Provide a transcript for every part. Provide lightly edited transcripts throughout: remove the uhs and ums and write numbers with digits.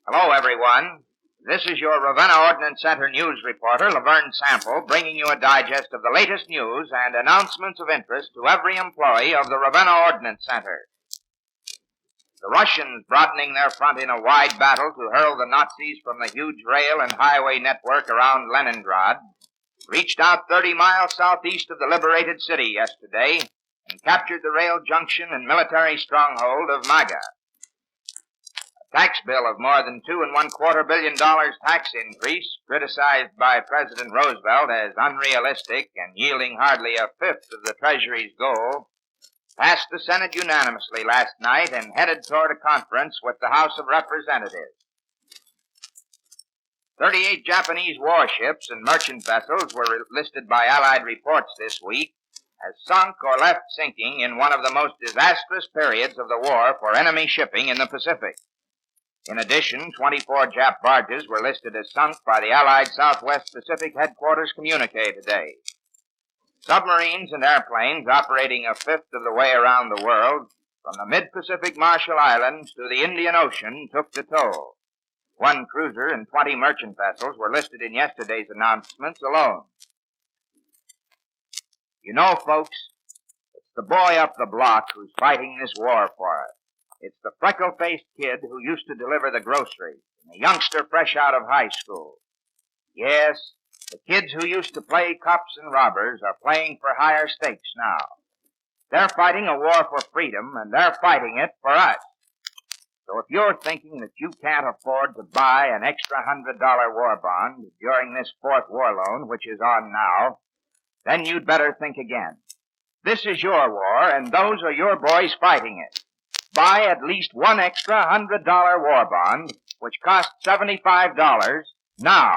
Hello, everyone. This is your Ravenna Ordnance Center news reporter, Laverne Sample, bringing you a digest of the latest news and announcements of interest to every employee of the Ravenna Ordnance Center. The Russians, broadening their front in a wide battle to hurl the Nazis from the huge rail and highway network around Leningrad, reached out 30 miles southeast of the liberated city yesterday and captured the rail junction and military stronghold of Maga. Tax bill of more than $2.25 billion tax increase, criticized by President Roosevelt as unrealistic and yielding hardly a fifth of the Treasury's goal, passed the Senate unanimously last night and headed toward a conference with the House of Representatives. 38 Japanese warships and merchant vessels were listed by Allied reports this week as sunk or left sinking in one of the most disastrous periods of the war for enemy shipping in the Pacific. In addition, 24 Jap barges were listed as sunk by the Allied Southwest Pacific Headquarters communique today. Submarines and airplanes operating a fifth of the way around the world, from the mid-Pacific Marshall Islands to the Indian Ocean, took the toll. 1 cruiser and 20 merchant vessels were listed in yesterday's announcements alone. You know, folks, it's the boy up the block who's fighting this war for us. It's the freckle-faced kid who used to deliver the groceries, and the youngster fresh out of high school. Yes, the kids who used to play cops and robbers are playing for higher stakes now. They're fighting a war for freedom, and they're fighting it for us. So if you're thinking that you can't afford to buy an extra $100 war bond during this fourth war loan, which is on now, then you'd better think again. This is your war, and those are your boys fighting it. Buy at least one extra $100 war bond, which costs $75, now.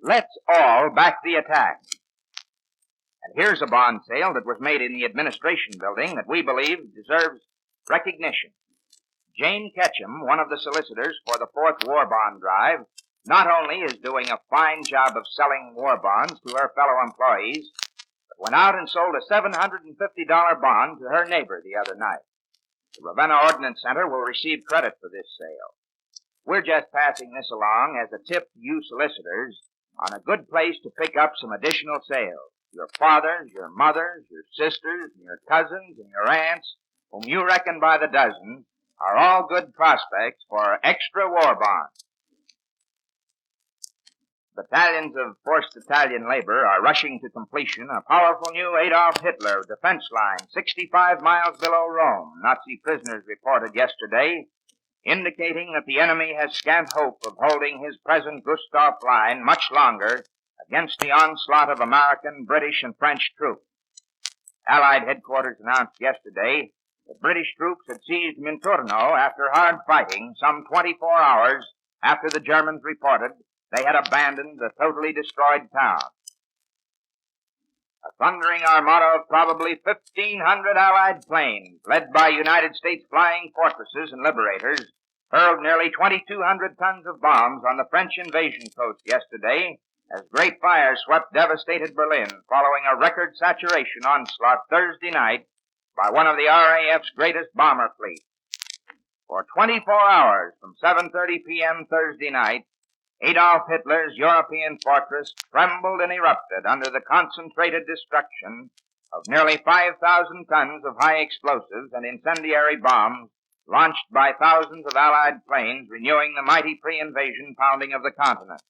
Let's all back the attack. And here's a bond sale that was made in the administration building that we believe deserves recognition. Jane Ketchum, one of the solicitors for the fourth war bond drive, not only is doing a fine job of selling war bonds to her fellow employees, but went out and sold a $750 bond to her neighbor the other night. The Ravenna Ordnance Center will receive credit for this sale. We're just passing this along as a tip to you solicitors on a good place to pick up some additional sales. Your fathers, your mothers, your sisters, and your cousins, and your aunts, whom you reckon by the dozen, are all good prospects for extra war bonds. Battalions of forced Italian labor are rushing to completion a powerful new Adolf Hitler defense line 65 miles below Rome, Nazi prisoners reported yesterday, indicating that the enemy has scant hope of holding his present Gustav line much longer against the onslaught of American, British, and French troops. Allied headquarters announced yesterday that British troops had seized Minturno after hard fighting some 24 hours after the Germans reported they had abandoned the totally destroyed town. A thundering armada of probably 1,500 Allied planes, led by United States flying fortresses and liberators, hurled nearly 2,200 tons of bombs on the French invasion coast yesterday as great fires swept devastated Berlin following a record saturation onslaught Thursday night by one of the RAF's greatest bomber fleets. For 24 hours from 7:30 p.m. Thursday night, Adolf Hitler's European fortress trembled and erupted under the concentrated destruction of nearly 5,000 tons of high explosives and incendiary bombs launched by thousands of Allied planes renewing the mighty pre-invasion pounding of the continent.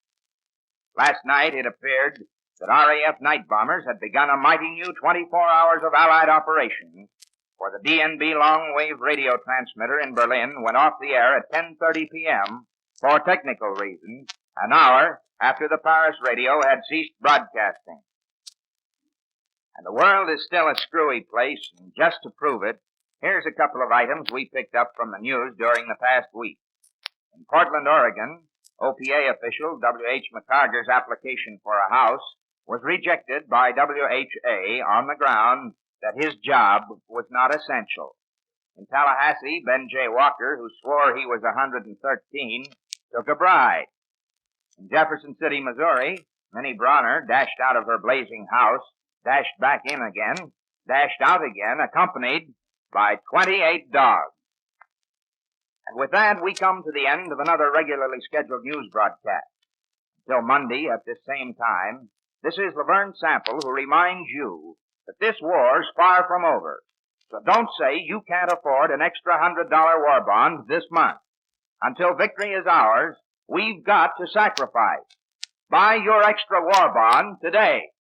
Last night it appeared that RAF night bombers had begun a mighty new 24 hours of Allied operations, for the DNB long-wave radio transmitter in Berlin went off the air at 10:30 p.m., for technical reasons, an hour after the Paris radio had ceased broadcasting. And the world is still a screwy place, and just to prove it, here's a couple of items we picked up from the news during the past week. In Portland, Oregon, OPA official W.H. McCarger's application for a house was rejected by WHA on the ground that his job was not essential. In Tallahassee, Ben J. Walker, who swore he was 113, took a bride. In Jefferson City, Missouri, Minnie Bronner dashed out of her blazing house, dashed back in again, dashed out again, accompanied by 28 dogs. And with that, we come to the end of another regularly scheduled news broadcast. Until Monday at this same time, this is Laverne Sample who reminds you that this war's far from over. So don't say you can't afford an extra $100 war bond this month. Until victory is ours, we've got to sacrifice. Buy your extra war bond today.